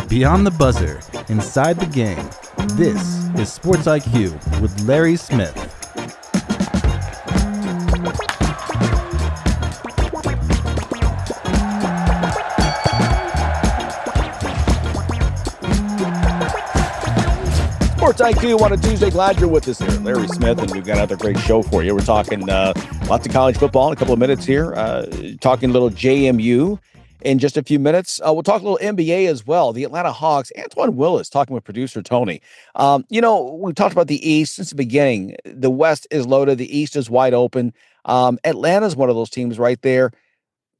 Beyond the buzzer, inside the game, this is SportsIQ with Larry Smith. SportsIQ on a Tuesday. Glad you're with us here. Larry Smith, and we've got another great show for you. We're talking lots of college football in a couple of minutes here. Talking a little JMU in just a few minutes. We'll talk a little NBA as well. The Atlanta Hawks, Antwane Willis, talking with producer Tony. We've talked about the East since the beginning. The West is loaded. The East is wide open. Atlanta's one of those teams right there.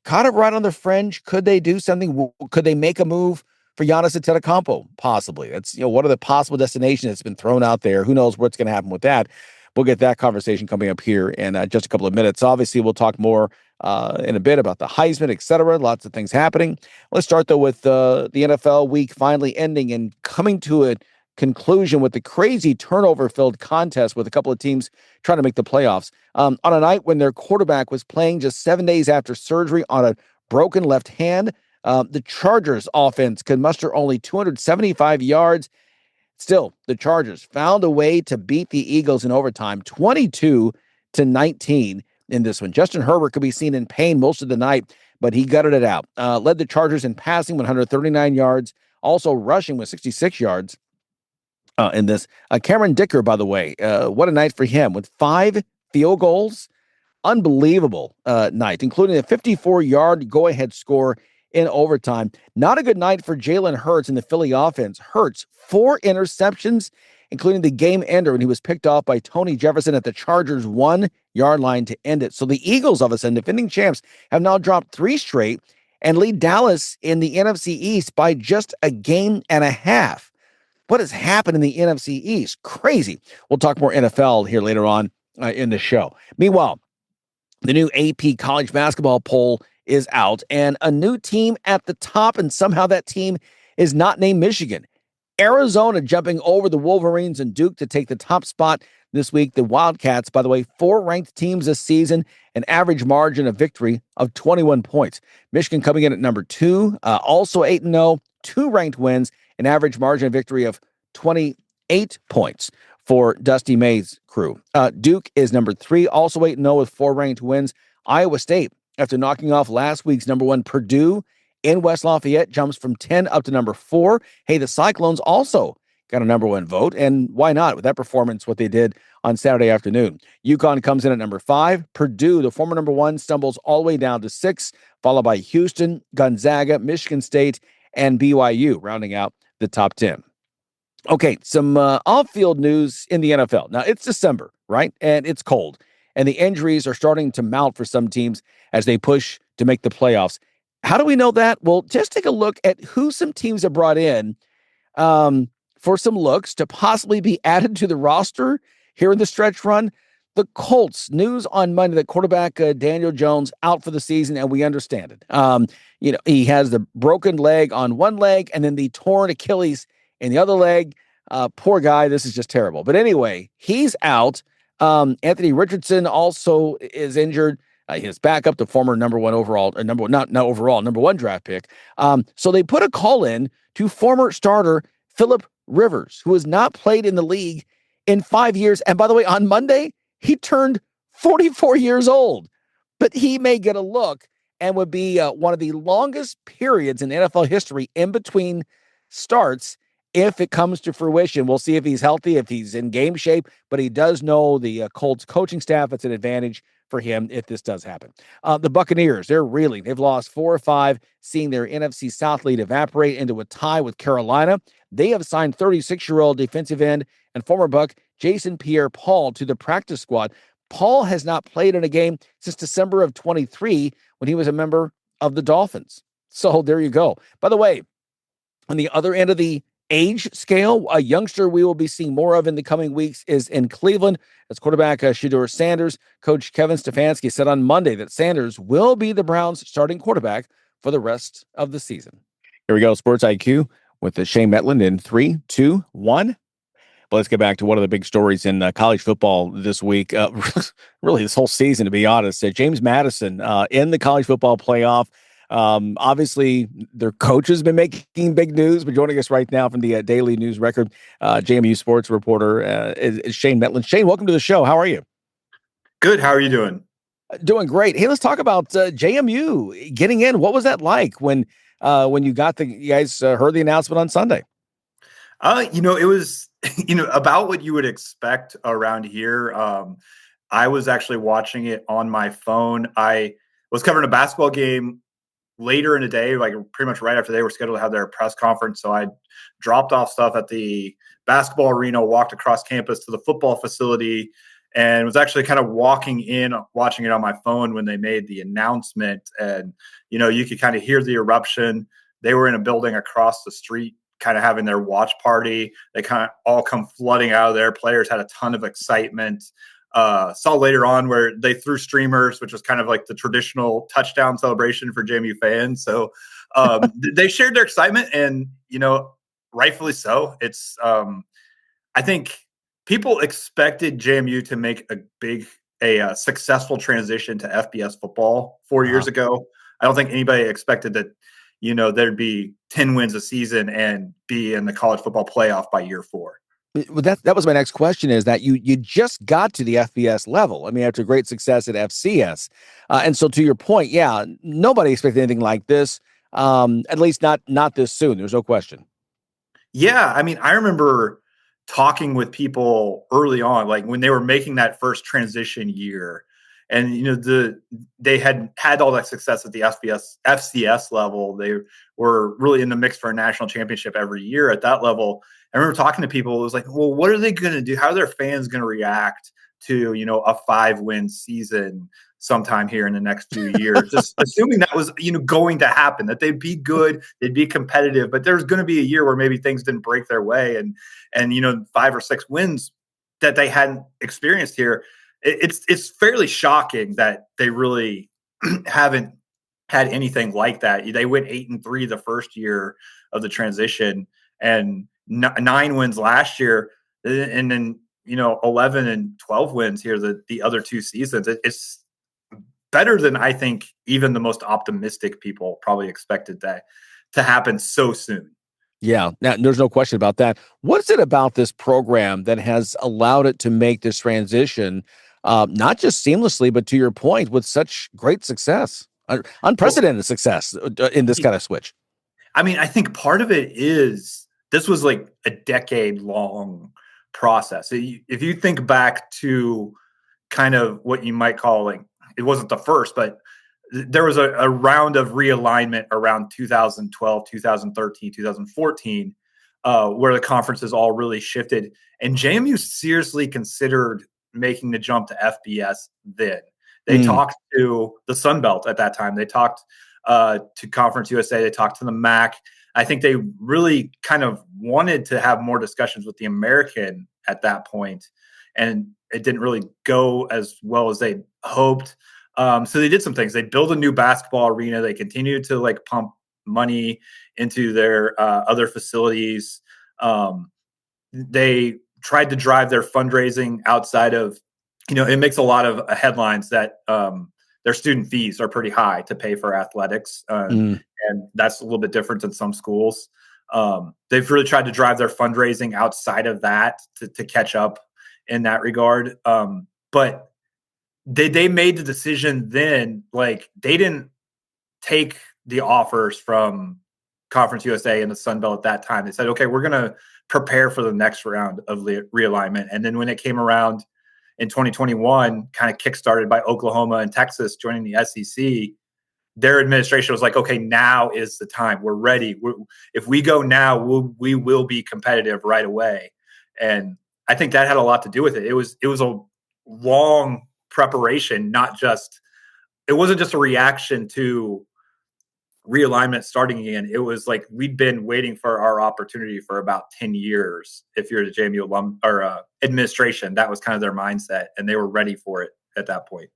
Kind of right on the fringe. Could they do something? Could they make a move for Giannis Antetokounmpo? Possibly. That's one of the possible destinations that's been thrown out there. Who knows what's going to happen with that? We'll get that conversation coming up here in just a couple of minutes. Obviously, we'll talk more in a bit about the Heisman, et cetera. Lots of things happening. Let's start, though, with the NFL week finally ending and coming to a conclusion with the crazy turnover-filled contest with a couple of teams trying to make the playoffs. On a night when their quarterback was playing just 7 days after surgery on a broken left hand, the Chargers offense could muster only 275 yards. Still, the Chargers found a way to beat the Eagles in overtime, 22-19 in this one. Justin Herbert could be seen in pain most of the night, but he gutted it out. Led the Chargers in passing, 139 yards, also rushing with 66 yards in this. Cameron Dicker, by the way, what a night for him with 5 field goals. Unbelievable night, including a 54-yard go-ahead score in overtime. Not a good night for Jalen Hurts in the Philly offense. Hurts, 4 interceptions, including the game ender when he was picked off by Tony Jefferson at the Chargers' 1-yard line to end it. So the Eagles, all of a sudden, defending champs, have now dropped 3 straight and lead Dallas in the NFC East by just a game and a half. What has happened in the NFC East? Crazy. We'll talk more NFL here later on in the show. Meanwhile, the new AP college basketball poll is out, and a new team at the top, and somehow that team is not named Michigan. Arizona jumping over the Wolverines and Duke to take the top spot this week. The Wildcats, by the way, 4 ranked teams this season, an average margin of victory of 21 points. Michigan coming in at number 2, also 8-0, 2 ranked wins, an average margin of victory of 28 points for Dusty May's crew. Duke is number 3, also 8-0 with 4 ranked wins. Iowa State, after knocking off last week's number 1 Purdue in West Lafayette, jumps from 10 up to number 4. Hey, the Cyclones also got a number 1 vote, and why not with that performance, what they did on Saturday afternoon. UConn comes in at number 5. Purdue, the former number 1, stumbles all the way down to 6, followed by Houston, Gonzaga, Michigan State, and BYU, rounding out the top 10. Okay, some off-field news in the NFL. Now, it's December, right? And it's cold. And the injuries are starting to mount for some teams as they push to make the playoffs. How do we know that? Well, just take a look at who some teams have brought in for some looks to possibly be added to the roster here in the stretch run. The Colts, news on Monday that quarterback Daniel Jones out for the season, and we understand it. He has the broken leg on one leg and then the torn Achilles in the other leg. Poor guy, this is just terrible. But anyway, he's out. Anthony Richardson also is injured. His backup, the former number 1 overall, number 1 draft pick. So they put a call in to former starter Phillip Rivers, who has not played in the league in 5 years. And by the way, on Monday, he turned 44 years old. But he may get a look and would be one of the longest periods in NFL history in between starts. If it comes to fruition, we'll see if he's healthy, if he's in game shape, but he does know the Colts coaching staff. It's an advantage for him if this does happen. The Buccaneers, they're reeling. They've lost 4 or 5, seeing their NFC South lead evaporate into a tie with Carolina. They have signed 36-year-old defensive end and former Buck Jason Pierre-Paul to the practice squad. Paul has not played in a game since December of 23 when he was a member of the Dolphins. So there you go. By the way, on the other end of the age scale, a youngster we will be seeing more of in the coming weeks is in Cleveland. As quarterback Shedeur Sanders, Coach Kevin Stefanski said on Monday that Sanders will be the Browns' starting quarterback for the rest of the season. Here we go, Sports IQ with the Shane Mettlen in 3, 2, 1. But let's get back to one of the big stories in college football this week. Really, this whole season, to be honest. James Madison in the college football playoff. Obviously, their coach has been making big news, but joining us right now from the Daily News Record, JMU sports reporter is Shane Mettlen. Shane, welcome to the show. How are you? Good. How are you doing? Doing great. Hey, let's talk about JMU getting in. What was that like when you guys heard the announcement on Sunday? It was, about what you would expect around here. I was actually watching it on my phone. I was covering a basketball game later in the day, like pretty much right after they were scheduled to have their press conference. So I dropped off stuff at the basketball arena, walked across campus to the football facility, and was actually kind of walking in, watching it on my phone when they made the announcement. And, you could kind of hear the eruption. They were in a building across the street, kind of having their watch party. They kind of all come flooding out of there. Players had a ton of excitement. Saw later on where they threw streamers, which was kind of like the traditional touchdown celebration for JMU fans. So they shared their excitement, and rightfully so. It's I think people expected JMU to make a successful transition to FBS football 4 years ago. I don't think anybody expected that there'd be 10 wins a season and be in the college football playoff by year 4. Well, that was my next question, is that you just got to the FBS level. I mean, after great success at FCS. And so to your point, yeah, nobody expected anything like this, at least not this soon. There's no question. Yeah, I mean, I remember talking with people early on, like when they were making that first transition year, and they had all that success at the FCS level. They were really in the mix for a national championship every year at that level. I remember talking to people. It was like, well, what are they going to do? How are their fans going to react to a 5-win season sometime here in the next few years? Just assuming that was going to happen, that they'd be good, they'd be competitive, but there's going to be a year where maybe things didn't break their way, and 5 or 6 wins that they hadn't experienced here. It's fairly shocking that they really haven't had anything like that. They went 8-3 the first year of the transition, and 9 wins last year, and then 11 and 12 wins here the other 2 seasons. It's better than I think even the most optimistic people probably expected that to happen so soon. Yeah, there's no question about that. What is it about this program that has allowed it to make this transition, not just seamlessly, but to your point, with such great success, unprecedented success in this kind of switch? I mean, I think part of it is this was like a decade-long process. If you think back to kind of what you might call, like, it wasn't the first, but there was a round of realignment around 2012, 2013, 2014, where the conferences all really shifted. And JMU seriously considered making the jump to FBS then. They talked to the Sun Belt at that time. They talked to Conference USA. They talked to the MAC. I think they really kind of wanted to have more discussions with the American at that point, and it didn't really go as well as they hoped. So they did some things. They built a new basketball arena. They continued to pump money into their other facilities. They tried to drive their fundraising outside of, it makes a lot of headlines that their student fees are pretty high to pay for athletics. And that's a little bit different in some schools. They've really tried to drive their fundraising outside of that to catch up in that regard. But they made the decision then, they didn't take the offers from Conference USA and the Sun Belt at that time. They said, okay, we're going to prepare for the next round of realignment. And then when it came around in 2021, kind of kickstarted by Oklahoma and Texas joining the SEC, their administration was like, okay, now is the time. We're ready. If we go now, we will be competitive right away. And I think that had a lot to do with it. It was a long preparation, it wasn't just a reaction to realignment starting again. It was like we'd been waiting for our opportunity for about 10 years. If you're the JMU alum or administration, that was kind of their mindset, and they were ready for it at that point.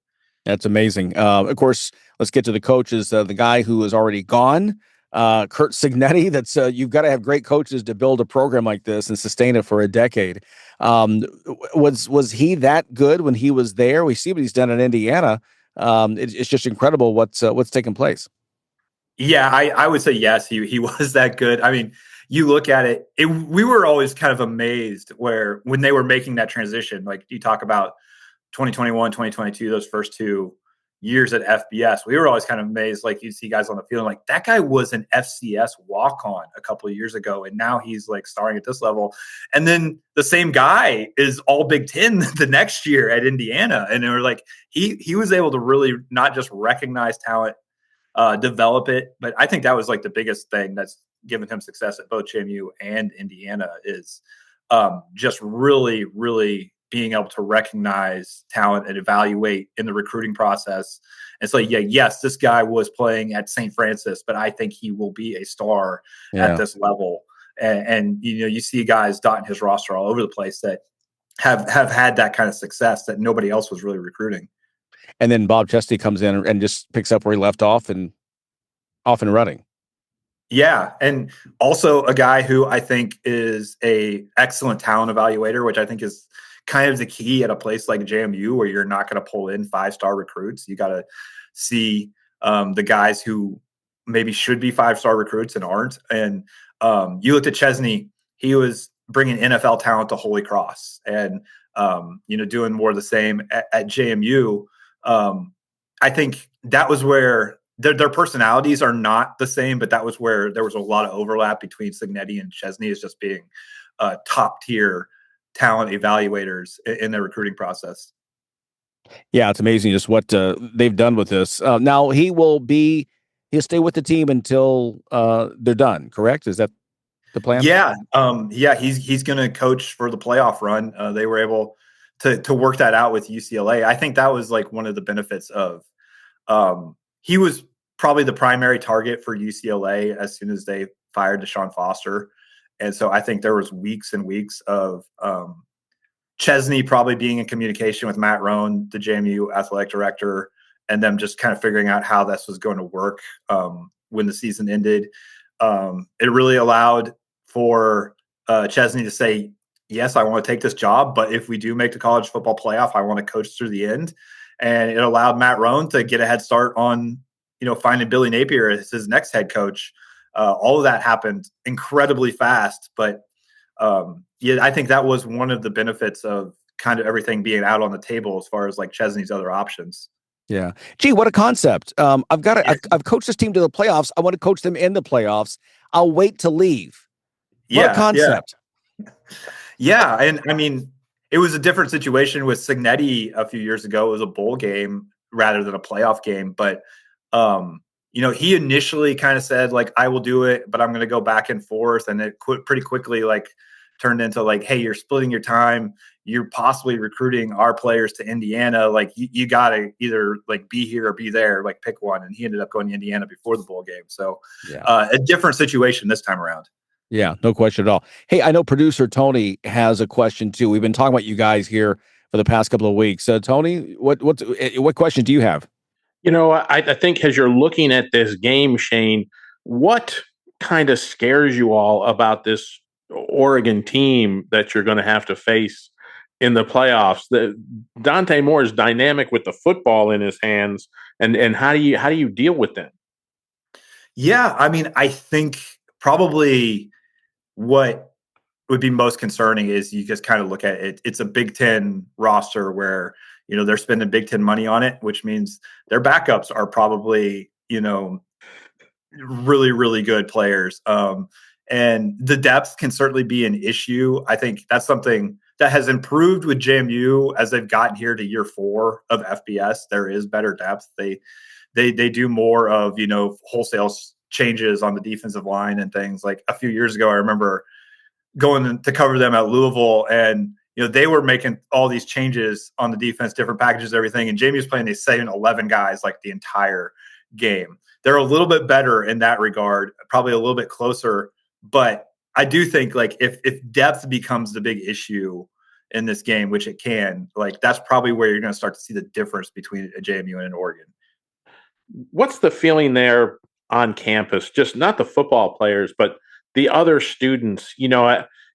That's amazing. Of course, let's get to the coaches. The guy who is already gone, Kurt Signetti. That's you've got to have great coaches to build a program like this and sustain it for a decade. Was he that good when he was there? We see what he's done in Indiana. It's just incredible what's taken place. Yeah, I would say yes. He was that good. I mean, you look at it, we were always kind of amazed when they were making that transition. Like you talk about 2021, 2022, those first 2 years at FBS, we were always kind of amazed. Like you see guys on the field, like that guy was an FCS walk-on a couple of years ago, and now he's like starring at this level. And then the same guy is all Big Ten the next year at Indiana, and they were like, he was able to really not just recognize talent, develop it. But I think that was like the biggest thing that's given him success at both JMU and Indiana is just really, really being able to recognize talent and evaluate in the recruiting process. And so, yeah, yes, this guy was playing at St. Francis, but I think he will be a star at this level. And you see guys dotting his roster all over the place that have had that kind of success that nobody else was really recruiting. And then Bob Chesney comes in and just picks up where he left off and running. Yeah, and also a guy who I think is a excellent talent evaluator, which I think is kind of the key at a place like JMU where you're not going to pull in 5-star recruits. You got to see the guys who maybe should be 5-star recruits and aren't. And you looked at Chesney; he was bringing NFL talent to Holy Cross, and doing more of the same at JMU. I think that was where their personalities are not the same, but that was where there was a lot of overlap between Cignetti and Chesney as just being top tier talent evaluators in their recruiting process. Yeah, it's amazing just what they've done with this. Now he'll stay with the team until they're done. Correct? Is that the plan? Yeah, he's going to coach for the playoff run. They were able to work that out with UCLA. I think that was like one of the benefits of. He was probably the primary target for UCLA as soon as they fired Deshaun Foster, and so I think there was weeks and weeks of Chesney probably being in communication with Matt Rohn, the JMU athletic director, and them just kind of figuring out how this was going to work when the season ended. It really allowed for Chesney to say, yes, I want to take this job, but if we do make the college football playoff, I want to coach through the end. And it allowed Matt Rohn to get a head start on, finding Billy Napier as his next head coach. All of that happened incredibly fast, but I think that was one of the benefits of kind of everything being out on the table as far as like Chesney's other options. Yeah. Gee, what a concept. I've coached this team to the playoffs. I want to coach them in the playoffs. I'll wait to leave. What a concept. Yeah. And I mean, it was a different situation with Cignetti a few years ago. It was a bowl game rather than a playoff game. But, he initially kind of said, like, I will do it, but I'm going to go back and forth. And it pretty quickly, like, turned into like, hey, you're splitting your time. You're possibly recruiting our players to Indiana. Like, you got to either like be here or be there, like pick one. And he ended up going to Indiana before the bowl game. So a different situation this time around. Yeah, no question at all. Hey, I know producer Tony has a question too. We've been talking about you guys here for the past couple of weeks. Tony, what question do you have? I think as you're looking at this game, Shane, what kind of scares you all about this Oregon team that you're going to have to face in the playoffs? Dante Moore is dynamic with the football in his hands, and how do you deal with them? Yeah, I mean, I think probably what would be most concerning is you just kind of look at it. It's a Big Ten roster where, they're spending Big Ten money on it, which means their backups are probably, really, really good players. And the depth can certainly be an issue. I think that's something that has improved with JMU as they've gotten here to year 4 of FBS. There is better depth. They do more of, wholesale changes on the defensive line and things. Like a few years ago, I remember going to cover them at Louisville, and they were making all these changes on the defense, different packages, everything. And JMU's playing these 11 guys like the entire game. They're a little bit better in that regard, probably a little bit closer. But I do think like if depth becomes the big issue in this game, which it can, like that's probably where you're going to start to see the difference between a JMU and an Oregon. What's the feeling there on campus? Just not the football players, but the other students.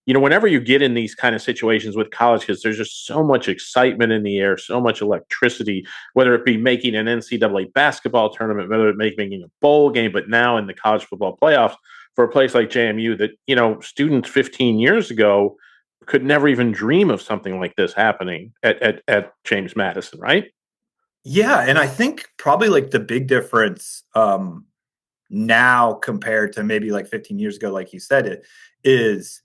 whenever you get in these kind of situations with college kids, there's just so much excitement in the air, so much electricity, whether it be making an NCAA basketball tournament, whether it be making a bowl game, but now in the college football playoffs for a place like JMU that, students 15 years ago could never even dream of something like this happening at James Madison, right? Yeah, and I think probably like the big difference now compared to maybe like 15 years ago, like you said, it is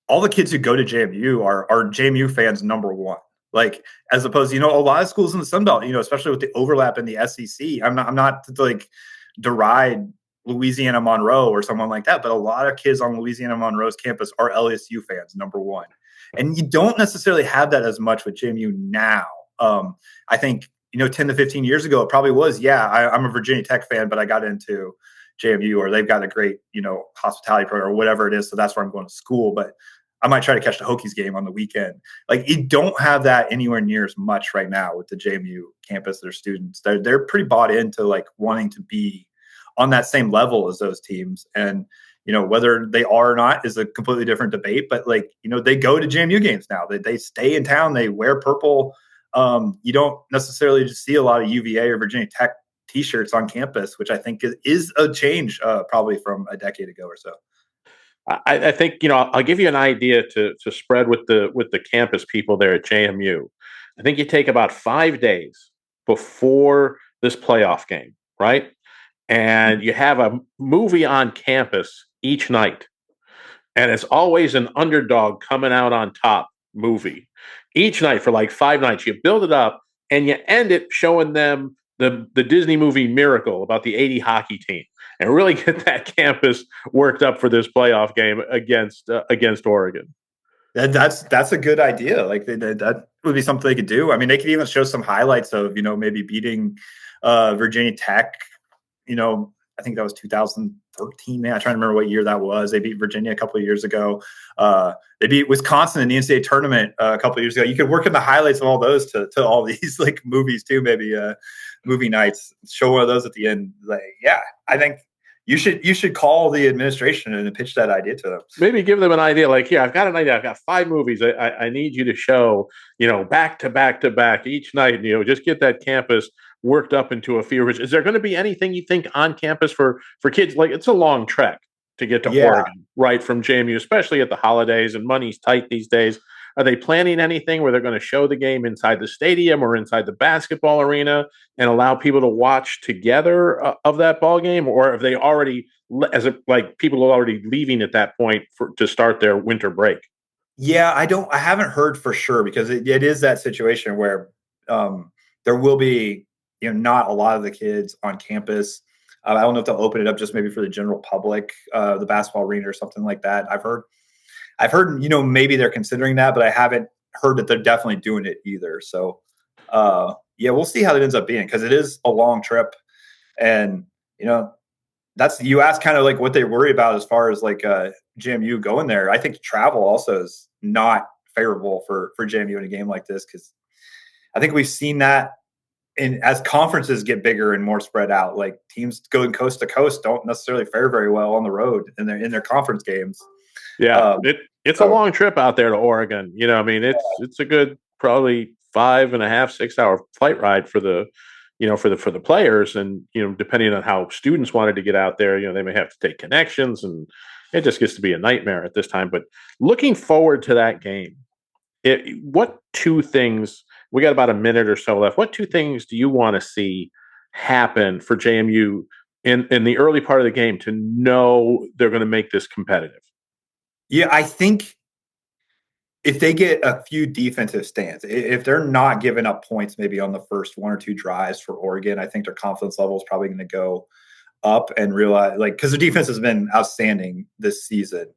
all the kids who go to JMU are JMU fans number one. Like as opposed to, a lot of schools in the Sun Belt, especially with the overlap in the SEC. I'm not to like deride Louisiana Monroe or someone like that, but a lot of kids on Louisiana Monroe's campus are LSU fans, number one. And you don't necessarily have that as much with JMU now. I think 10 to 15 years ago, it probably was, I'm a Virginia Tech fan, but I got into JMU, or they've got a great, hospitality program or whatever it is. So that's where I'm going to school. But I might try to catch the Hokies game on the weekend. Like, you don't have that anywhere near as much right now with the JMU campus. Their students, they're pretty bought into like wanting to be on that same level as those teams. And, whether they are or not is a completely different debate. But like, they go to JMU games now. They stay in town. They wear purple. You don't necessarily just see a lot of UVA or Virginia Tech T-shirts on campus, which I think is a change probably from a decade ago or so. I think, I'll give you an idea to spread with the campus people there at JMU. I think you take about 5 days before this playoff game, right? And you have a movie on campus each night. And it's always an underdog coming out on top movie. Each night for like 5 nights, you build it up and you end it showing them the Disney movie Miracle about the 80 hockey team, and really get that campus worked up for this playoff game against Oregon. That's a good idea. Like that would be something they could do. I mean, they could even show some highlights of, maybe beating Virginia Tech. I think that was 2013. Man, I'm trying to remember what year that was. They beat Virginia a couple of years ago. They beat Wisconsin in the NCAA tournament a couple of years ago. You could work in the highlights of all those to all these like movies too. Maybe movie nights. Show one of those at the end. Like, yeah, I think you should call the administration and pitch that idea to them. Maybe give them an idea. Like, here, I've got an idea. I've got 5 movies. I need you to show, back to back to back each night. Just get that campus worked up into a fever pitch. Is there going to be anything you think on campus for kids? Like, it's a long trek to get to Oregon, right, from JMU, especially at the holidays, and money's tight these days. Are they planning anything where they're going to show the game inside the stadium or inside the basketball arena and allow people to watch together of that ball game? Or have they already, people are already leaving at that point to start their winter break? Yeah, I haven't heard for sure, because it is that situation where there will be, not a lot of the kids on campus. I don't know if they'll open it up just maybe for the general public, the basketball arena or something like that. I've heard, maybe they're considering that, but I haven't heard that they're definitely doing it either. So, we'll see how it ends up being, because it is a long trip. And, you asked kind of like what they worry about as far as like JMU going there. I think travel also is not favorable for JMU in a game like this, because I think we've seen that as conferences get bigger and more spread out, like teams going coast to coast don't necessarily fare very well on the road in their conference games. Yeah, it's a long trip out there to Oregon. It's a good probably 5.5, 6 hour flight ride for the for the players, and depending on how students wanted to get out there, they may have to take connections, and it just gets to be a nightmare at this time. But looking forward to that game, what 2 things? We got about a minute or so left. What 2 things do you want to see happen for JMU in the early part of the game to know they're going to make this competitive? Yeah, I think if they get a few defensive stands, if they're not giving up points maybe on the first 1 or 2 drives for Oregon, I think their confidence level is probably going to go up, and realize, like, because their defense has been outstanding this season.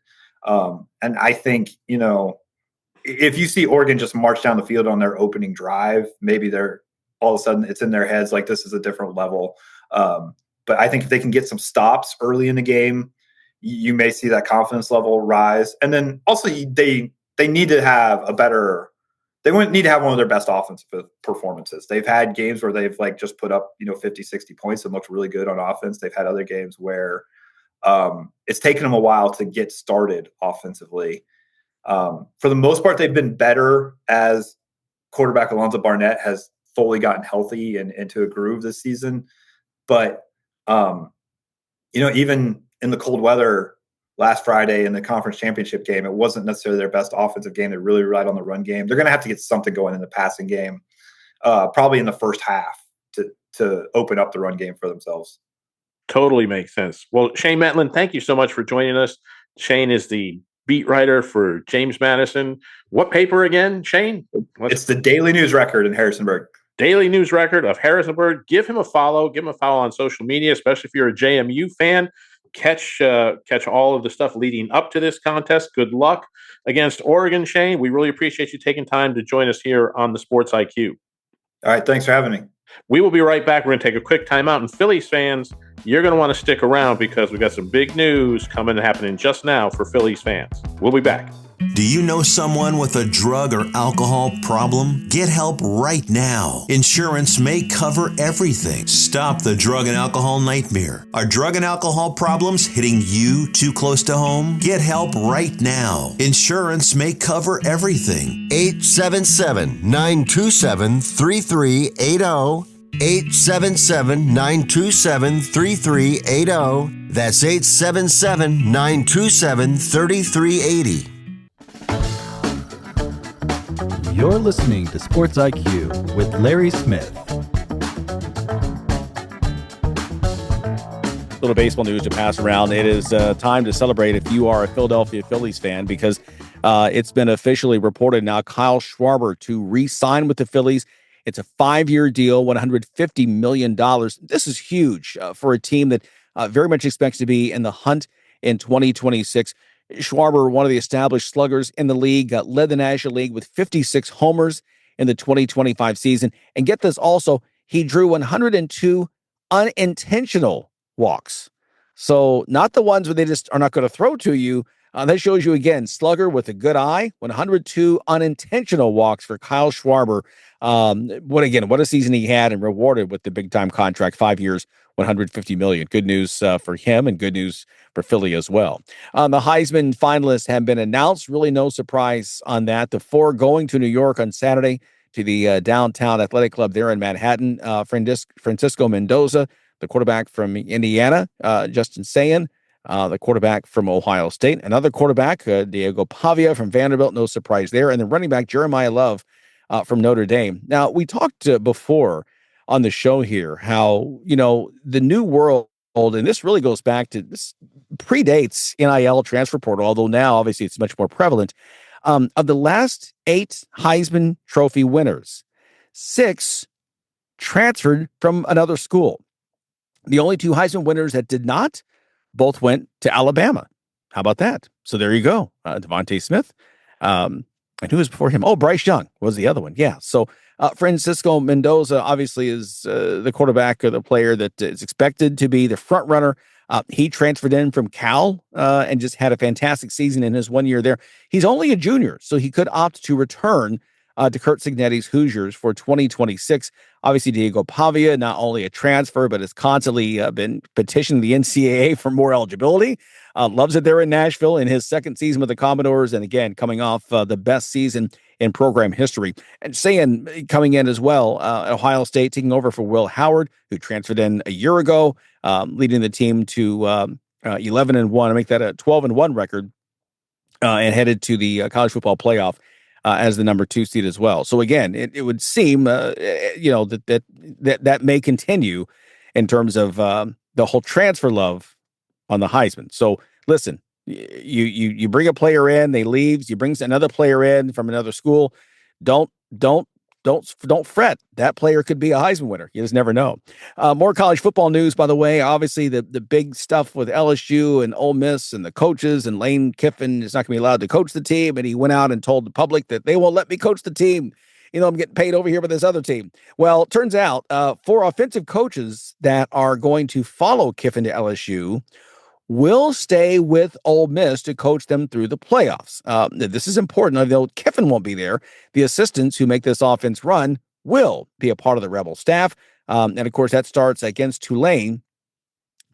And I think, if you see Oregon just march down the field on their opening drive, maybe they're all of a sudden it's in their heads like this is a different level. But I think if they can get some stops early in the game, you may see that confidence level rise. And then also they need to have they wouldn't need to have one of their best offensive performances. They've had games where they've like just put up, 50, 60 points and looked really good on offense. They've had other games where it's taken them a while to get started offensively. For the most part, they've been better as quarterback Alonzo Barnett has fully gotten healthy and into a groove this season. But, even in the cold weather last Friday in the conference championship game, it wasn't necessarily their best offensive game. They really relied on the run game. They're going to have to get something going in the passing game, probably in the first half to open up the run game for themselves. Totally makes sense. Well, Shane Mettlen, thank you so much for joining us. Shane is the beat writer for James Madison. What paper again, Shane? It's the Daily News Record in Harrisonburg. Daily News Record of Harrisonburg. Give him a follow. Give him a follow on social media, especially if you're a JMU fan. Catch all of the stuff leading up to this contest. Good luck against Oregon, Shane. We really appreciate you taking time to join us here on the Sports IQ. All right, thanks for having me. We will be right back. We're going to take a quick timeout. And Phillies fans, you're going to want to stick around because we got some big news happening just now for Phillies fans. We'll be back. Do you know someone with a drug or alcohol problem? Get help right now. Insurance may cover everything. Stop the drug and alcohol nightmare. Are drug and alcohol problems hitting you too close to home? Get help right now. Insurance may cover everything. 877-927-3380. 877-927-3380. That's 877-927-3380. You're listening to Sports IQ with Larry Smith. Little baseball news to pass around. It is time to celebrate if you are a Philadelphia Phillies fan, because it's been officially reported now Kyle Schwarber to re-sign with the Phillies. It's a 5-year deal, $150 million. This is huge for a team that very much expects to be in the hunt in 2026. Schwarber, one of the established sluggers in the league, led the National League with 56 homers in the 2025 season. And get this also, he drew 102 unintentional walks. So not the ones where they just are not going to throw to you. That shows you, again, slugger with a good eye, 102 unintentional walks for Kyle Schwarber. What a season he had, and rewarded with the big-time contract, 5 years, $150 million. Good news for him, and good news for Philly as well. The Heisman finalists have been announced. Really no surprise on that. The 4 going to New York on Saturday to the Downtown Athletic Club there in Manhattan. Francisco Mendoza, the quarterback from Indiana, Justin Sayan, the quarterback from Ohio State, another quarterback, Diego Pavia from Vanderbilt, no surprise there, and the running back, Jeremiah Love from Notre Dame. Now, we talked before on the show here how, the new world, and this really goes back to, this predates NIL transfer portal, although now obviously it's much more prevalent. Of the last 8 Heisman Trophy winners, 6 transferred from another school. The only 2 Heisman winners that did not, both went to Alabama. How about that? So there you go. Devontae Smith. And who was before him? Oh, Bryce Young was the other one. Yeah. So Francisco Mendoza obviously is the quarterback, or the player that is expected to be the front runner. He transferred in from Cal and just had a fantastic season in his 1 year there. He's only a junior, so he could opt to return to Curt Cignetti's Hoosiers for 2026. Obviously, Diego Pavia, not only a transfer, but has constantly been petitioning the NCAA for more eligibility. Loves it there in Nashville in his second season with the Commodores. And again, coming off the best season in program history. And Sayan coming in as well, Ohio State taking over for Will Howard, who transferred in a year ago, leading the team to 11-1, make that a 12-1 record, and headed to the college football playoff as the number 2 seed as well. So again, it would seem, that may continue in terms of the whole transfer love on the Heisman. So listen, you bring a player in, they leaves, you bring another player in from another school. Don't fret. That player could be a Heisman winner. You just never know. More college football news, by the way. Obviously, the big stuff with LSU and Ole Miss and the coaches, and Lane Kiffin is not going to be allowed to coach the team. And he went out and told the public that they won't let me coach the team. I'm getting paid over here by this other team. Well, it turns out 4 offensive coaches that are going to follow Kiffin to LSU will stay with Ole Miss to coach them through the playoffs. This is important. Although Kiffin won't be there, the assistants who make this offense run will be a part of the Rebel staff. And of course, that starts against Tulane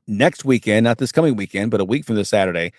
next weekend, not this coming weekend, but a week from this Saturday.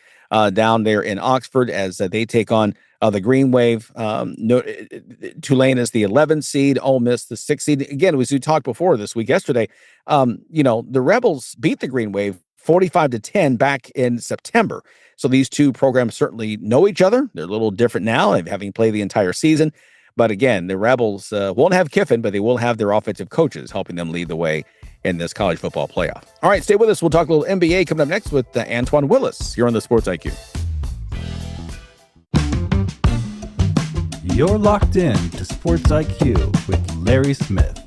down there in Oxford as they take on the Green Wave. Tulane is the 11th seed, Ole Miss the 6th seed. Again, as we talked before this week yesterday, the Rebels beat the Green Wave 45-10 back in September. So these two programs certainly know each other. They're a little different now, having played the entire season. But again, the Rebels won't have Kiffin, but they will have their offensive coaches helping them lead the way in this college football playoff. All right, stay with us. We'll talk a little NBA coming up next with Antwane Willis here on the Sports IQ. You're locked in to Sports IQ with Larry Smith.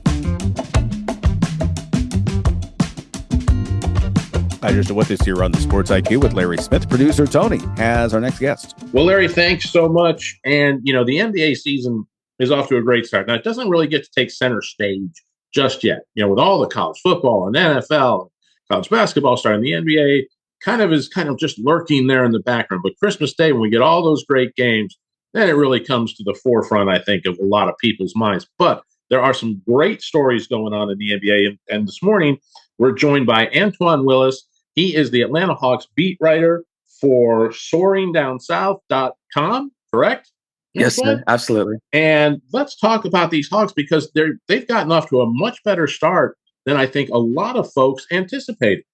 I just with us here on the Sports IQ with Larry Smith. Producer Tony has our next guest. Well, Larry, thanks so much. And, the NBA season is off to a great start. Now, it doesn't really get to take center stage just yet. With all the college football and NFL, college basketball starting, the NBA is just lurking there in the background. But Christmas Day, when we get all those great games, then it really comes to the forefront, I think, of a lot of people's minds. But there are some great stories going on in the NBA. And this morning, we're joined by Antwane Willis. He is the Atlanta Hawks beat writer for SoaringDownSouth.com, correct? Yes, sir. Absolutely. And let's talk about these Hawks because they've gotten off to a much better start than I think a lot of folks anticipated.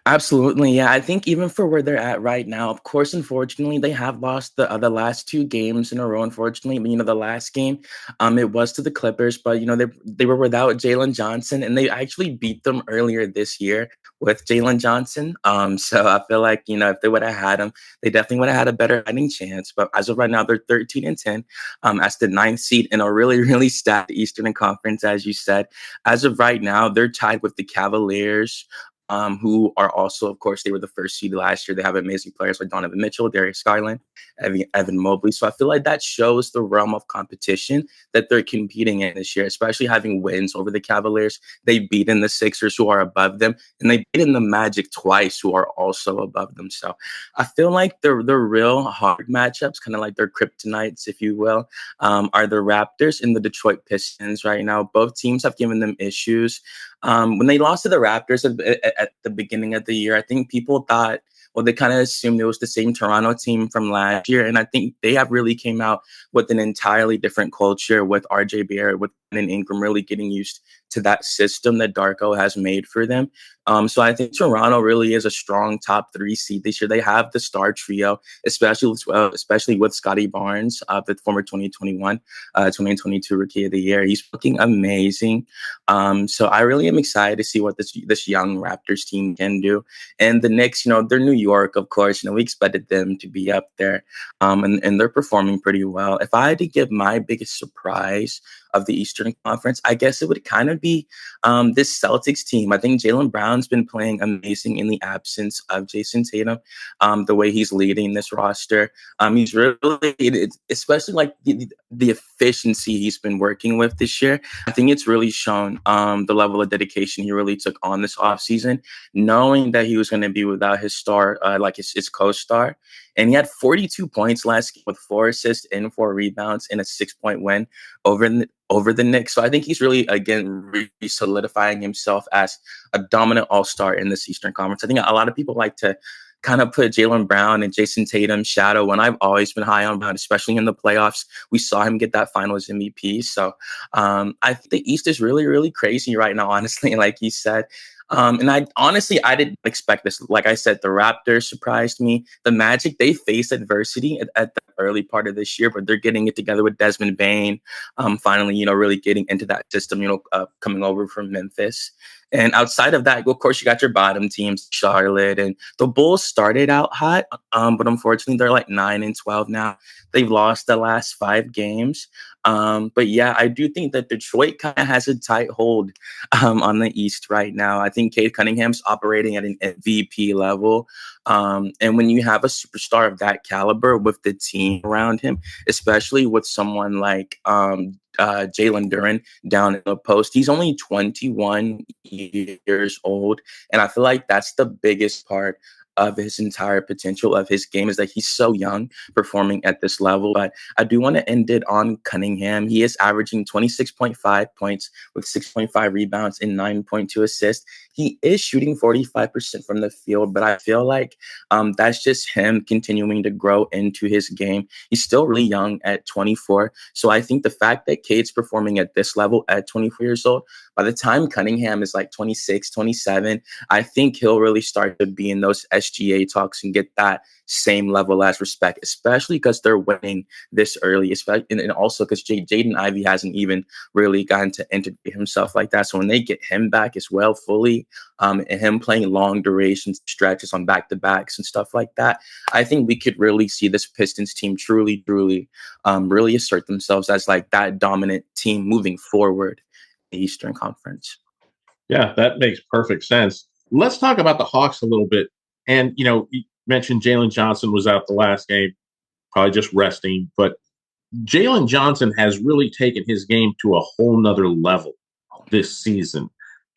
Absolutely. Yeah. I think even for where they're at right now, of course, unfortunately, they have lost the last two games in a row, unfortunately. But, the last game, it was to the Clippers, but, they were without Jalen Johnson, and they actually beat them earlier this year with Jalen Johnson. So I feel like, if they would have had him, they definitely would have had a better fighting chance. But as of right now, they're 13-10 as the 9th seed in a really, really stacked Eastern Conference, as you said. As of right now, they're tied with the Cavaliers, who are also, of course, they were the first seed last year. They have amazing players like Donovan Mitchell, Darius Garland, Evan Mobley. So I feel like that shows the realm of competition that they're competing in this year, especially having wins over the Cavaliers. They've beaten the Sixers, who are above them, and they've beaten the Magic twice, who are also above them. So I feel like the real hard matchups, kind of like their kryptonites, if you will, are the Raptors and the Detroit Pistons right now. Both teams have given them issues. When they lost to the Raptors at the beginning of the year, I think people thought, well, they kind of assumed it was the same Toronto team from last year. And I think they have really came out with an entirely different culture with RJ Barrett, with Brandon Ingram really getting used to that system that Darko has made for them. So I think Toronto really is a strong top 3 seed this year. They have the star trio, especially with Scotty Barnes, the former 2022 Rookie of the Year. He's looking amazing. So I really am excited to see what this young Raptors team can do. And the Knicks, they're New York, of course. We expected them to be up there, and they're performing pretty well. If I had to give my biggest surprise of the Eastern Conference, I guess it would kind of be this Celtics team. I think Jaylen Brown's been playing amazing in the absence of Jason Tatum. The way he's leading this roster, he's really, especially like the efficiency he's been working with this year. I think it's really shown the level of dedication he really took on this offseason, knowing that he was going to be without his star, like his co-star. And he had 42 points last game with 4 assists and 4 rebounds in a 6-point win over the Knicks. So I think he's really, again, solidifying himself as a dominant all-star in this Eastern Conference. I think a lot of people like to kind of put Jaylen Brown and Jason Tatum's shadow, and I've always been high on Brown, especially in the playoffs. We saw him get that Finals MVP. So I think the East is really, really crazy right now, honestly, like you said. And I didn't expect this. Like I said, the Raptors surprised me. The Magic, they faced adversity at the early part of this year, but they're getting it together with Desmond Bane. Finally, really getting into that system, coming over from Memphis. And outside of that, of course, you got your bottom teams, Charlotte, and the Bulls started out hot, but unfortunately, they're like 9-12 now. They've lost the last 5 games. But yeah, I do think that Detroit kind of has a tight hold on the East right now. I think Cade Cunningham's operating at an MVP level. And when you have a superstar of that caliber with the team around him, especially with someone like Jalen Duren down in the post, he's only 21 years old. And I feel like that's the biggest part of his entire potential of his game is that he's so young performing at this level. But I do want to end it on Cunningham. He is averaging 26.5 points with 6.5 rebounds and 9.2 assists. He is shooting 45% from the field, but I feel like that's just him continuing to grow into his game. He's still really young at 24. So I think the fact that Cade's performing at this level at 24 years old, by the time Cunningham is like 26, 27, I think he'll really start to be in those SGA talks and get that same level as respect, especially because they're winning this early, especially, and also because Jaden Ivey hasn't even really gotten to integrate himself like that. So when they get him back as well fully, and him playing long duration stretches on back-to-backs and stuff like that, I think we could really see this Pistons team truly really assert themselves as like that dominant team moving forward in the Eastern Conference. Yeah, that makes perfect sense. Let's talk about the Hawks a little bit. And, you mentioned Jalen Johnson was out the last game, probably just resting. But Jalen Johnson has really taken his game to a whole nother level this season.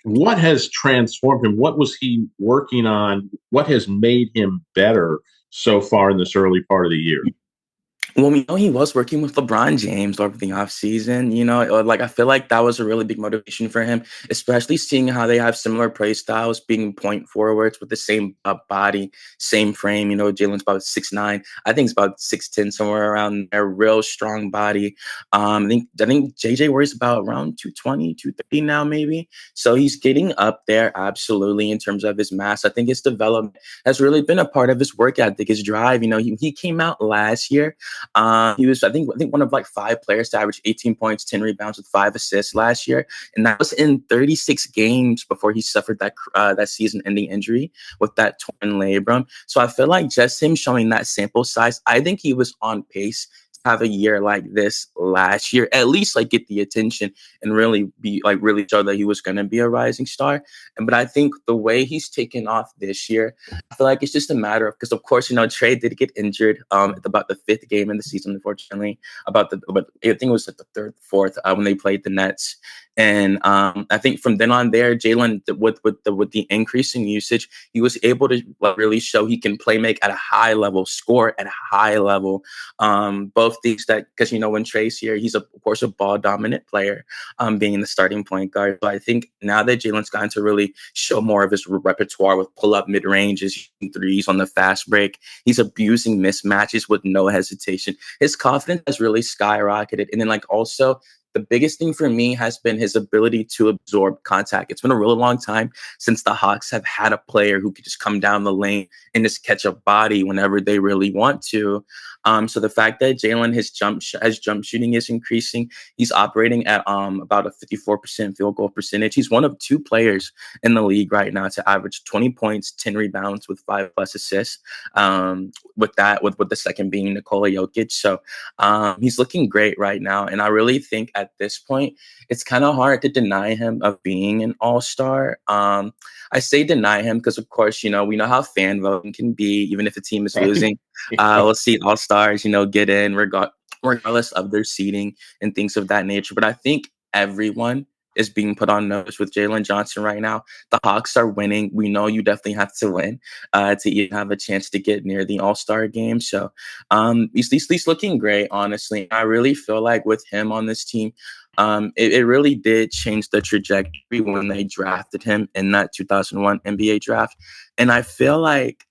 What has transformed him? What was he working on? What has made him better so far in this early part of the year? Well, we know he was working with LeBron James over the offseason. Like I feel like that was a really big motivation for him, especially seeing how they have similar play styles, being point forwards with the same body, same frame. Jalen's about 6'9". I think it's about 6'10", somewhere around there. Real strong body. I think JJ Warrior's about around 220, 230 now, maybe. So he's getting up there, absolutely, in terms of his mass. I think his development has really been a part of his work ethic, his drive. He came out last year. He was, I think one of like 5 players to average 18 points, 10 rebounds with 5 assists last year. And that was in 36 games before he suffered that season-ending injury with that torn labrum. So I feel like just him showing that sample size, I think he was on pace to have a year like this last year, at least like get the attention and really be like really show that he was going to be a rising star. But I think the way he's taken off this year, I feel like it's just a matter of, because of course, Trey did get injured at about the 5th game in the season, unfortunately, but I think it was at the 3rd, 4th when they played the Nets. And I think from then on there, Jalen, with the increasing usage, he was able to really show he can play make at a high level, score at a high level. Both these because when Trey's here, he's of course a ball dominant player, being the starting point guard. So I think now that Jalen's gotten to really show more of his repertoire with pull up mid ranges, threes on the fast break, he's abusing mismatches with no hesitation. His confidence has really skyrocketed, and then also, the biggest thing for me has been his ability to absorb contact. It's been a really long time since the Hawks have had a player who could just come down the lane and just catch a body whenever they really want to. So the fact that Jalen, his jump shooting is increasing. He's operating at about a 54% field goal percentage. He's one of 2 players in the league right now to average 20 points, 10 rebounds with 5+ assists. With the second being Nikola Jokic. So he's looking great right now. And I really think at this point, it's kind of hard to deny him of being an all-star. I say deny him because, of course, we know how fan voting can be. Even if a team is losing, we'll see all-stars, get in regardless of their seeding and things of that nature. But I think everyone is being put on notice with Jalen Johnson right now. The Hawks are winning. We know you definitely have to win to even have a chance to get near the All-Star game. So he's looking great, honestly. I really feel like with him on this team, it really did change the trajectory when they drafted him in that 2001 NBA draft. And I feel like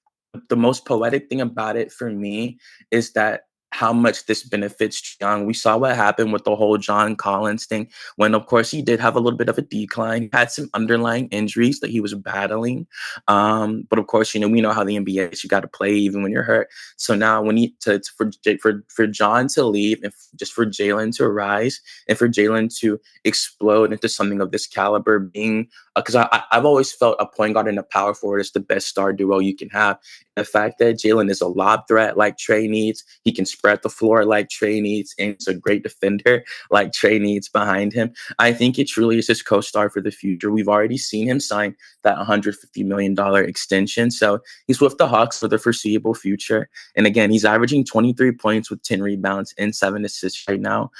the most poetic thing about it for me is that how much this benefits Young. We saw what happened with the whole John Collins thing when, of course, he did have a little bit of a decline. He had some underlying injuries that he was battling. But of course, we know how the NBA is. You got to play even when you're hurt. So now for John to leave and just for Jalen to rise and for Jalen to explode into something of this caliber, being because I've always felt a point guard and a power forward is the best star duo you can have. The fact that Jalen is a lob threat like Trey needs, he can spread the floor like Trey needs, and he's a great defender like Trey needs behind him. I think it truly is his co-star for the future. We've already seen him sign that $150 million extension. So he's with the Hawks for the foreseeable future. And again, he's averaging 23 points with 10 rebounds and 7 assists right now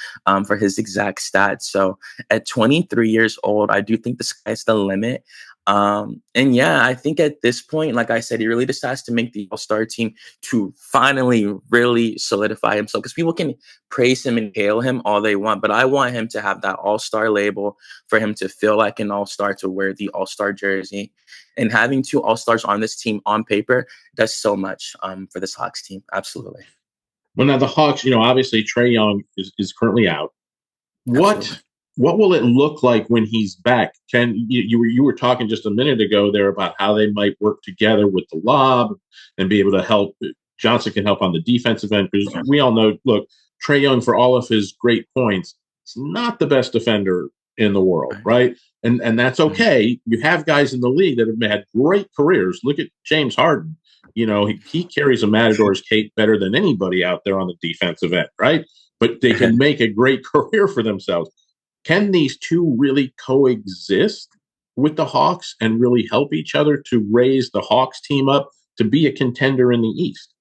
for his exact stats. So at 23 years old, I do think the sky's the limit. And yeah, I think at this point, like I said, he really just has to make the All-Star team to finally really solidify himself, because people can praise him and hail him all they want, but I want him to have that All-Star label, for him to feel like an All-Star, to wear the All-Star jersey. And having two All-Stars on this team on paper does so much for this Hawks team. Absolutely. Well, now the Hawks, obviously Trae Young is currently out. Absolutely. What will it look like when he's back? You were talking just a minute ago there about how they might work together with the lob and be able to help. Johnson can help on the defensive end, because we all know, look, Trae Young, for all of his great points, is not the best defender in the world, right? And that's okay. You have guys in the league that have had great careers. Look at James Harden. He carries a Matador's cape better than anybody out there on the defensive end, right? But they can make a great career for themselves. Can these two really coexist with the Hawks and really help each other to raise the Hawks team up to be a contender in the East?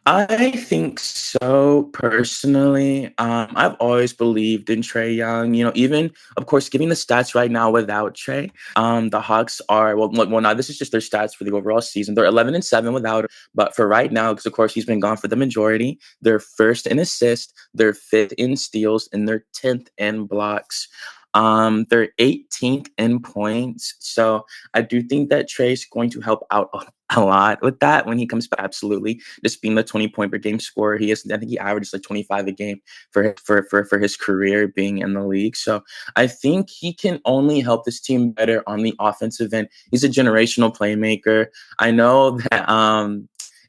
I think so, personally. I've always believed in Trae Young. Even, of course, giving the stats right now without Trae, the Hawks are, now this is just their stats for the overall season. They're 11-7 without him, but for right now, because of course he's been gone for the majority, they're first in assists, they're fifth in steals, and they're 10th in blocks. They're 18th in points. So I do think that Trae's going to help out a lot with that when he comes back. Absolutely. Just being the 20-point per game scorer. I think he averages like 25 a game for his career being in the league. So I think he can only help this team better on the offensive end. He's a generational playmaker. I know that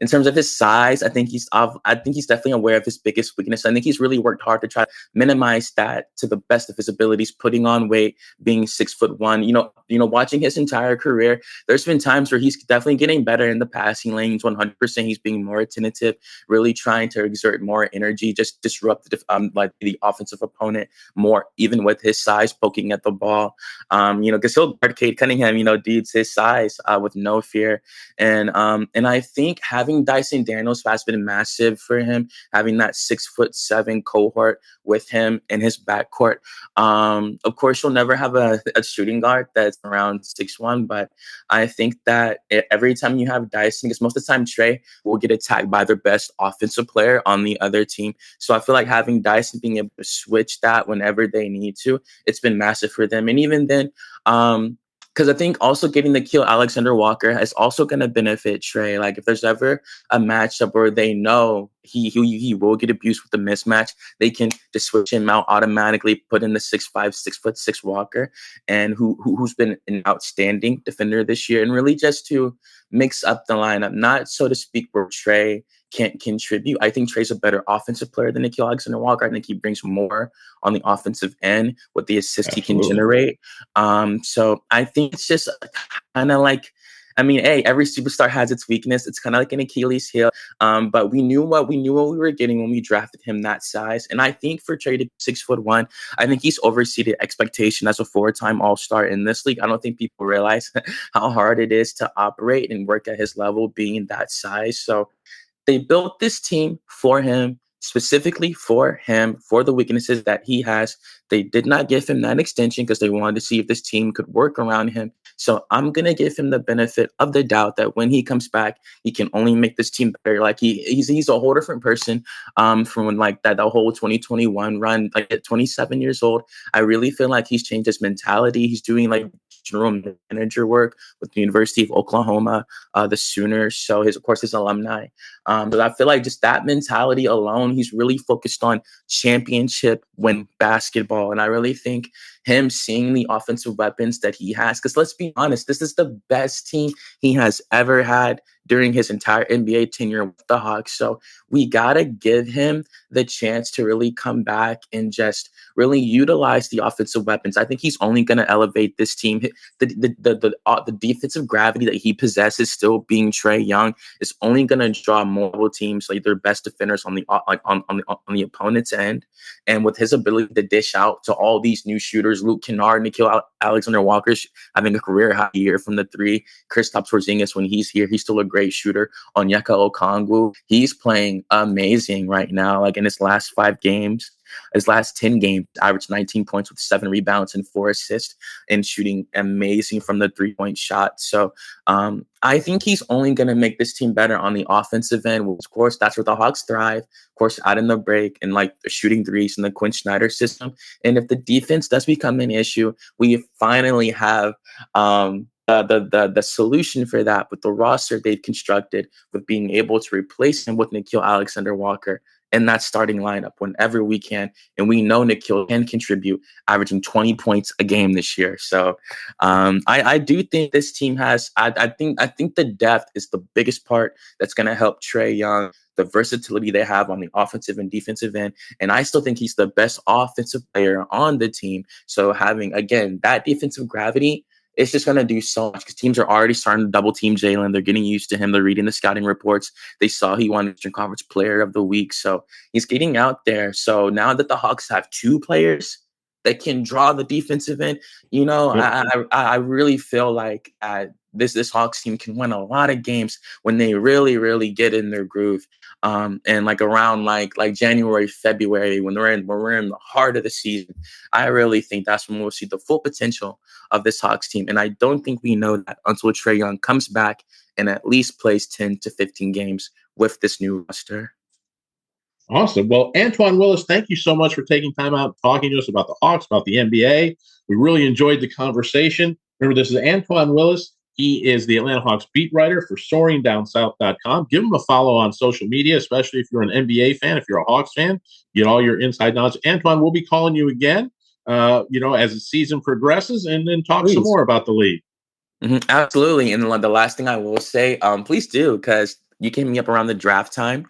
in terms of his size, I think he's definitely aware of his biggest weakness. I think he's really worked hard to try to minimize that to the best of his abilities, putting on weight, being 6'1". Watching his entire career, there's been times where he's definitely getting better in the passing lanes. 100%, he's being more attentive, really trying to exert more energy, just disrupt the offensive opponent more, even with his size, poking at the ball. Because he'll guard Cade Cunningham, dudes his size with no fear. And I think having Dyson Daniels has been massive for him, having that 6'7" cohort with him in his backcourt. Of course, you'll never have a shooting guard that's around 6'1", but I think that every time you have Dyson, because most of the time Trae will get attacked by their best offensive player on the other team. So I feel like having Dyson being able to switch that whenever they need to, it's been massive for them. And even then, because I think also getting to kill Alexander Walker is also going to benefit Trae. Like if there's ever a matchup where they know he will get abused with the mismatch, they can just switch him out automatically, put in the 6'5", 6'6" Walker, and who's been an outstanding defender this year, and really just to mix up the lineup, not so to speak where Trae can't contribute. I think Trae's a better offensive player than Nickeil Alexander-Walker. I think he brings more on the offensive end with the assist he can generate. So I think it's just kind of like, every superstar has its weakness. It's kind of like an Achilles heel. But we knew what we were getting when we drafted him that size. And I think for Trae to be 6'1", I think he's overseeded expectation as a 4-time All-Star in this league. I don't think people realize how hard it is to operate and work at his level being that size. So they built this team for him, specifically for him, for the weaknesses that he has. They did not give him that extension because they wanted to see if this team could work around him. So I'm going to give him the benefit of the doubt that when he comes back, he can only make this team better. Like he's a whole different person from when like that whole 2021 run, like at 27 years old. I really feel like he's changed his mentality. He's doing like general manager work with the University of Oklahoma, the Sooners. So of course, his alumni. But I feel like just that mentality alone, he's really focused on championship win basketball. And I really think him seeing the offensive weapons that he has, because let's be honest, this is the best team he has ever had during his entire NBA tenure with the Hawks. So we got to give him the chance to really come back and just really utilize the offensive weapons. I think he's only going to elevate this team. The defensive gravity that he possesses, still being Trae Young, is only going to draw multiple teams, like their best defenders on the opponent's end. And with his ability to dish out to all these new shooters, Luke Kennard, Nickeil Alexander-Walker having a career high year from the three. Kristaps Porzingis, when he's here, he's still a great shooter. Onyeka Okongwu, he's playing amazing right now. Like in his last 5 games, His last 10 games averaged 19 points with 7 rebounds and 4 assists, and shooting amazing from the 3-point shot. So I think he's only going to make this team better on the offensive end. Of course, that's where the Hawks thrive. Of course, out in the break and like the shooting threes in the Quinn Snyder system. And if the defense does become an issue, we finally have the solution for that with the roster they've constructed, with being able to replace him with Nickeil Alexander-Walker in that starting lineup whenever we can. And we know Nickeil can contribute, averaging 20 points a game this year. So I do think this team has, I think the depth is the biggest part that's going to help Trae Young, the versatility they have on the offensive and defensive end. And I still think he's the best offensive player on the team. So having, again, that defensive gravity, it's just going to do so much because teams are already starting to double team Jalen. They're getting used to him. They're reading the scouting reports. They saw he won Eastern Conference Player of the Week. So he's getting out there. So now that the Hawks have 2 players that can draw the defensive end, you know, I really feel like this Hawks team can win a lot of games when they really, really get in their groove. And like around like January, February, when we're in the heart of the season, I really think that's when we'll see the full potential of this Hawks team. And I don't think we know that until Trae Young comes back and at least plays 10 to 15 games with this new roster. Awesome. Well, Antwane Willis, thank you so much for taking time out talking to us about the Hawks, about the NBA. We really enjoyed the conversation. Remember, this is Antwane Willis. He is the Atlanta Hawks beat writer for SoaringDownSouth.com. Give him a follow on social media, especially if you're an NBA fan, if you're a Hawks fan. Get all your inside knowledge. Antwane, we'll be calling you again, as the season progresses, and then talk some more about the league. Mm-hmm, absolutely. And the last thing I will say, please do, because you came me up around the draft time.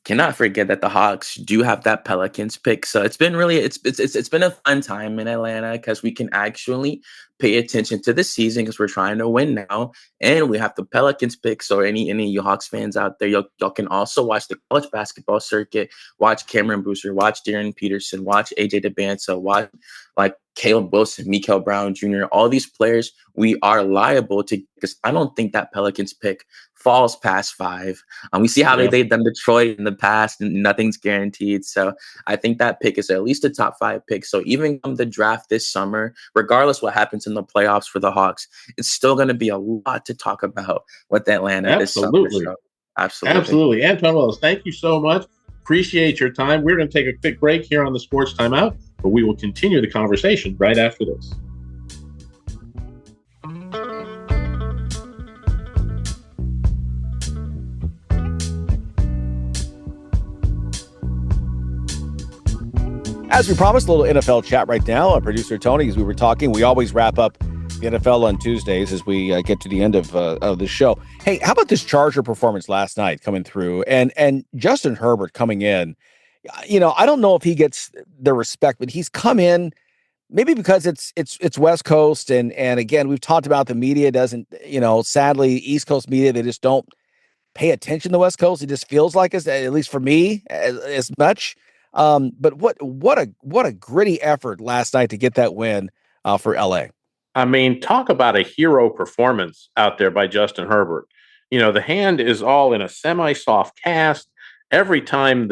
Cannot forget that the Hawks do have that Pelicans pick. So it's been really, it's been a fun time in Atlanta because we can actually pay attention to the season because we're trying to win now. And we have the Pelicans pick. So any of you Hawks fans out there, y'all can also watch the college basketball circuit, watch Cameron Boozer, watch Darren Peterson, watch AJ DeBanza, watch like Caleb Wilson, Mikael Brown Jr., all these players we are liable to, because I don't think that Pelicans pick falls past 5. We see how they've done Detroit in the past, and nothing's guaranteed. So I think that pick is at least a top 5 pick. So even come the draft this summer, regardless what happens in the playoffs for the Hawks, it's still going to be a lot to talk about with Atlanta this summer. So, absolutely. Antwane Willis, thank you so much. Appreciate your time. We're going to take a quick break here on the Sports Timeout, but we will continue the conversation right after this. As we promised, a little NFL chat right now. Our producer Tony, as we were talking, we always wrap up the NFL on Tuesdays as we get to the end of the show. Hey, how about this Charger performance last night coming through, and Justin Herbert coming in? You know, I don't know if he gets the respect, but he's come in maybe because it's West Coast, and again, we've talked about the media doesn't, sadly, East Coast media, they just don't pay attention to West Coast. It just feels like it's, at least for me, as much. But what a gritty effort last night to get that win for LA. I mean, talk about a hero performance out there by Justin Herbert. The hand is all in a semi-soft cast. Every time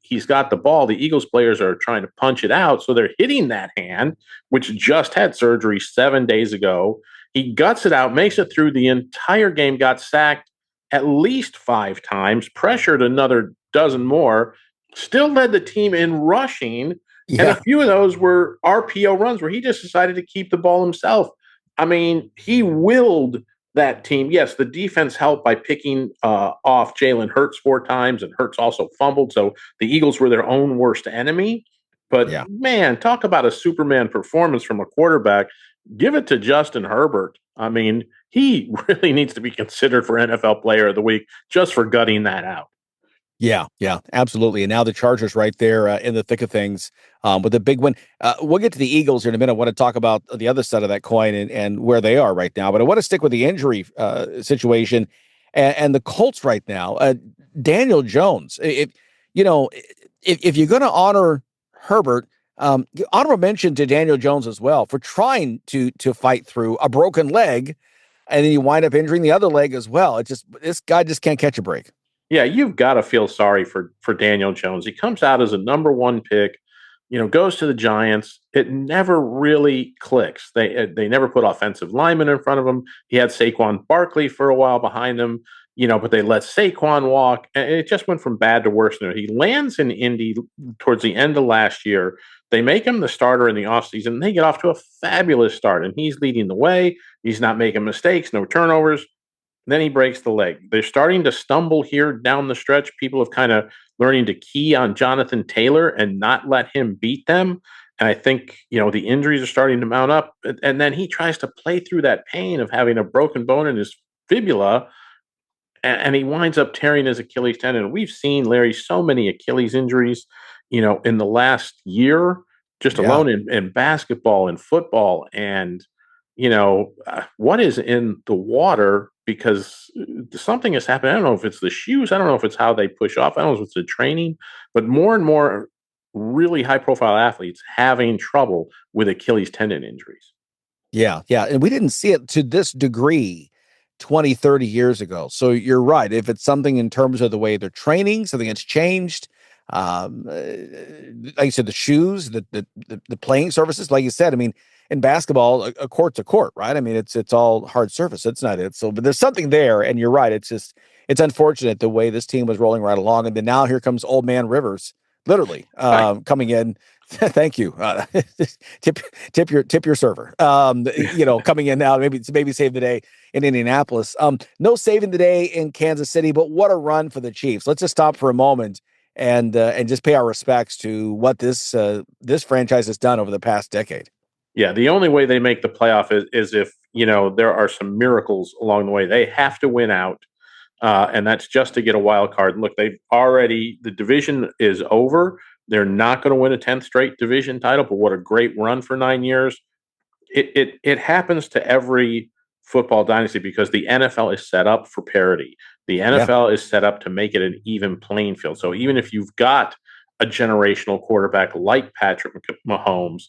he's got the ball, the Eagles players are trying to punch it out. So they're hitting that hand, which just had surgery 7 days ago. He guts it out, makes it through the entire game, got sacked at least 5 times, pressured another dozen more, still led the team in rushing. Yeah. And a few of those were RPO runs where he just decided to keep the ball himself. I mean, he willed that team. Yes, the defense helped by picking off Jalen Hurts 4 times, and Hurts also fumbled. So the Eagles were their own worst enemy. But man, talk about a Superman performance from a quarterback. Give it to Justin Herbert. I mean, he really needs to be considered for NFL Player of the Week just for gutting that out. Yeah, absolutely. And now the Chargers right there in the thick of things with a big win. We'll get to the Eagles here in a minute. I want to talk about the other side of that coin and where they are right now. But I want to stick with the injury situation and the Colts right now. Daniel Jones, if you're going to honor Herbert, honorable mention to Daniel Jones as well for trying to fight through a broken leg, and then you wind up injuring the other leg as well. This guy just can't catch a break. Yeah, you've got to feel sorry for Daniel Jones. He comes out as a number 1 pick, goes to the Giants. It never really clicks. They never put offensive linemen in front of him. He had Saquon Barkley for a while behind him, but they let Saquon walk, and it just went from bad to worse. He lands in Indy towards the end of last year. They make him the starter in the offseason, and they get off to a fabulous start, and he's leading the way. He's not making mistakes, no turnovers. Then he breaks the leg. They're starting to stumble here down the stretch. People have kind of learning to key on Jonathan Taylor and not let him beat them. And I think, the injuries are starting to mount up. And then he tries to play through that pain of having a broken bone in his fibula, and he winds up tearing his Achilles tendon. We've seen, Larry, so many Achilles injuries, in the last year, just alone in basketball and football. And, what is in the water, because something has happened. I don't know if it's the shoes. I don't know if it's how they push off. I don't know if it's the training, but more and more really high profile athletes having trouble with Achilles tendon injuries. Yeah. And we didn't see it to this degree 20, 30 years ago. So you're right. If it's something in terms of the way they're training, something that's changed, like you said, the shoes, the playing surfaces, like you said, I mean, in basketball, a court's a court, right? I mean, it's all hard surface. It's not it. So, but there's something there, and you're right. It's unfortunate the way this team was rolling right along, and then now here comes Old Man Rivers, literally coming in. Thank you. Tip your server. Coming in now, maybe save the day in Indianapolis. No saving the day in Kansas City, but what a run for the Chiefs. Let's just stop for a moment and just pay our respects to what this franchise has done over the past decade. Yeah, the only way they make the playoff is if, there are some miracles along the way. They have to win out, and that's just to get a wild card. And look, the division is over. They're not going to win a 10th straight division title, but what a great run for 9 years. It happens to every football dynasty because the NFL is set up for parity. The NFL is set up to make it an even playing field. So even if you've got a generational quarterback like Patrick Mahomes,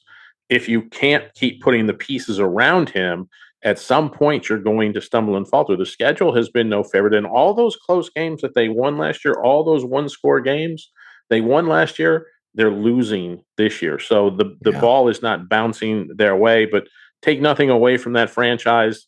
if you can't keep putting the pieces around him, at some point you're going to stumble and falter. The schedule has been no favorite. And all those close games that they won last year, all those one-score games they won last year, they're losing this year. So the ball is not bouncing their way, but take nothing away from that franchise.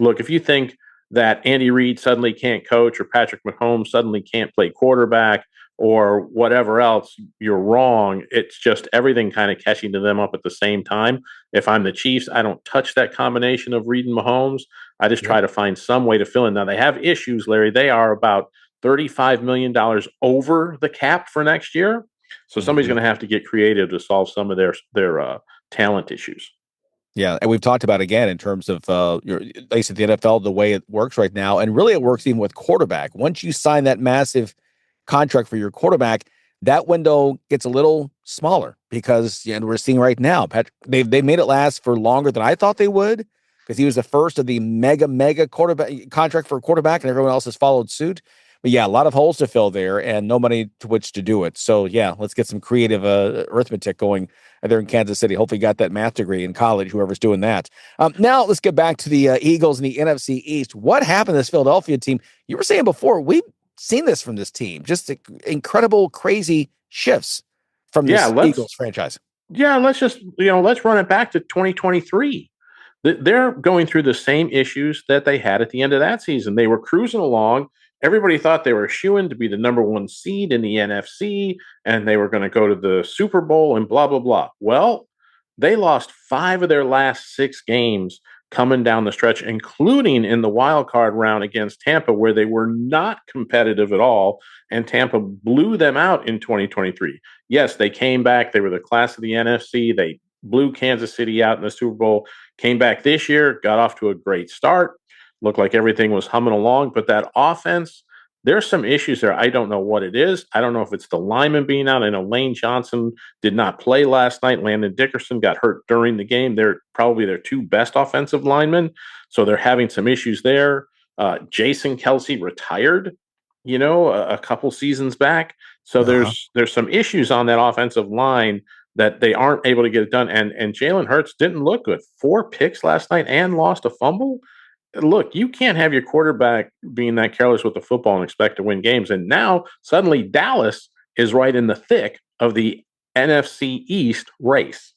Look, if you think that Andy Reid suddenly can't coach or Patrick Mahomes suddenly can't play quarterback or whatever else, you're wrong. It's just everything kind of catching to them up at the same time. If I'm the Chiefs, I don't touch that combination of Reid and Mahomes. I just try to find some way to fill in. Now, they have issues, Larry. They are about $35 million over the cap for next year. So somebody's going to have to get creative to solve some of their talent issues. Yeah, and we've talked about again in terms of at least at the NFL, the way it works right now, and really it works even with quarterback. Once you sign that massive contract for your quarterback, that window gets a little smaller because we're seeing right now, they've made it last for longer than I thought they would because he was the first of the mega quarterback contract for a quarterback, and everyone else has followed suit. But yeah, a lot of holes to fill there and no money to which to do it. So yeah, let's get some creative arithmetic going there in Kansas City. Hopefully got that math degree in college, whoever's doing that. Now let's get back to the Eagles and the NFC East. What happened to this Philadelphia team? You were saying before, we've seen this from this team, just incredible, crazy shifts from this Eagles franchise. Yeah, let's just, let's run it back to 2023. They're going through the same issues that they had at the end of that season. They were cruising along. Everybody thought they were shoo-in to be the number one seed in the NFC, and they were going to go to the Super Bowl and blah, blah, blah. Well, they lost 5 of their last 6 games coming down the stretch, including in the wild card round against Tampa, where they were not competitive at all, and Tampa blew them out in 2023. Yes, they came back. They were the class of the NFC. They blew Kansas City out in the Super Bowl, came back this year, got off to a great start. Looked like everything was humming along, but that offense, there's some issues there. I don't know what it is. I don't know if it's the lineman being out. I know Lane Johnson did not play last night. Landon Dickerson got hurt during the game. They're probably their 2 best offensive linemen, so they're having some issues there. Jason Kelce retired, a couple seasons back. So there's some issues on that offensive line that they aren't able to get it done. And Jalen Hurts didn't look good. 4 picks last night and lost a fumble. Look, you can't have your quarterback being that careless with the football and expect to win games. And now suddenly Dallas is right in the thick of the NFC East race.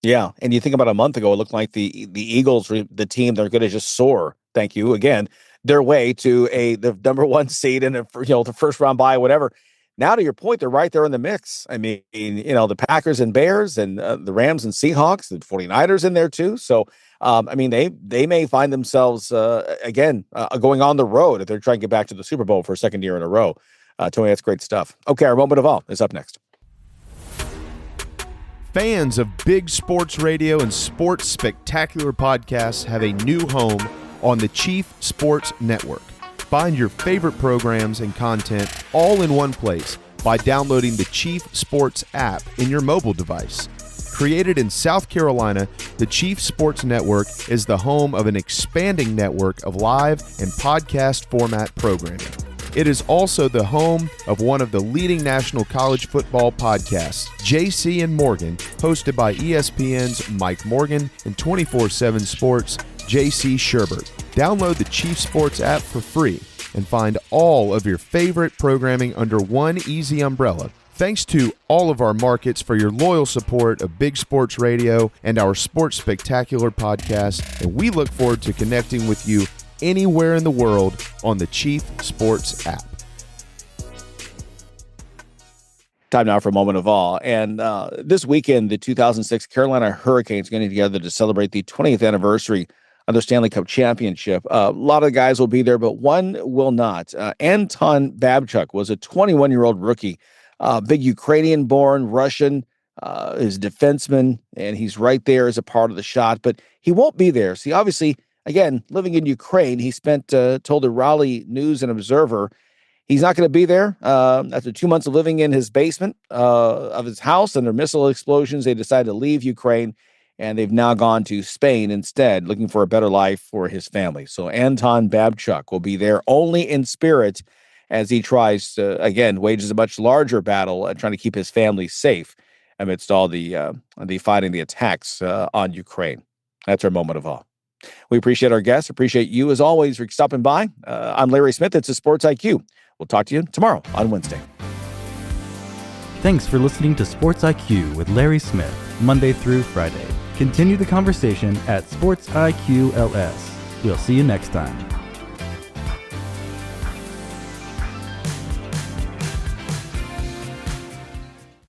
Yeah, and you think about a month ago, it looked like the Eagles were the team that are going to just soar. Thank you again, their way to the number one seed and the first round bye, whatever. Now, to your point, they're right there in the mix. I mean, the Packers and Bears and the Rams and Seahawks, the 49ers in there too. So, I mean, they may find themselves going on the road if they're trying to get back to the Super Bowl for a second year in a row. Tony, that's great stuff. Okay, our moment of all is up next. Fans of big sports radio and sports spectacular podcasts have a new home on the Chief Sports Network. Find your favorite programs and content all in one place by downloading the Chief Sports app in your mobile device. Created in South Carolina, the Chief Sports Network is the home of an expanding network of live and podcast format programming. It is also the home of one of the leading national college football podcasts, JC and Morgan, hosted by ESPN's Mike Morgan and 24/7 Sports' JC Sherbert. Download the Chief Sports app for free and find all of your favorite programming under one easy umbrella. Thanks to all of our markets for your loyal support of Big Sports Radio and our Sports Spectacular podcast, and we look forward to connecting with you anywhere in the world on the Chief Sports app. Time now for a moment of awe. And this weekend, the 2006 Carolina Hurricanes getting together to celebrate the 20th anniversary of the Stanley Cup Championship. A lot of guys will be there, but one will not. Antwane Babchuk was a 21-year-old rookie, big Ukrainian-born Russian, is a defenseman, and he's right there as a part of the shot, but he won't be there. See, obviously, again, living in Ukraine, he told the Raleigh News and Observer he's not going to be there. After 2 months of living in his basement of his house under missile explosions, they decided to leave Ukraine, and they've now gone to Spain instead, looking for a better life for his family. So Antwane Babchuk will be there only in spirit as he tries to, again, wages a much larger battle trying to keep his family safe amidst all the fighting, the attacks on Ukraine. That's our moment of awe. We appreciate our guests. Appreciate you, as always, for stopping by. I'm Larry Smith. It's a SportsIQ. We'll talk to you tomorrow on Wednesday. Thanks for listening to SportsIQ with Larry Smith, Monday through Friday. Continue the conversation at SportsIQ LS. We'll see you next time.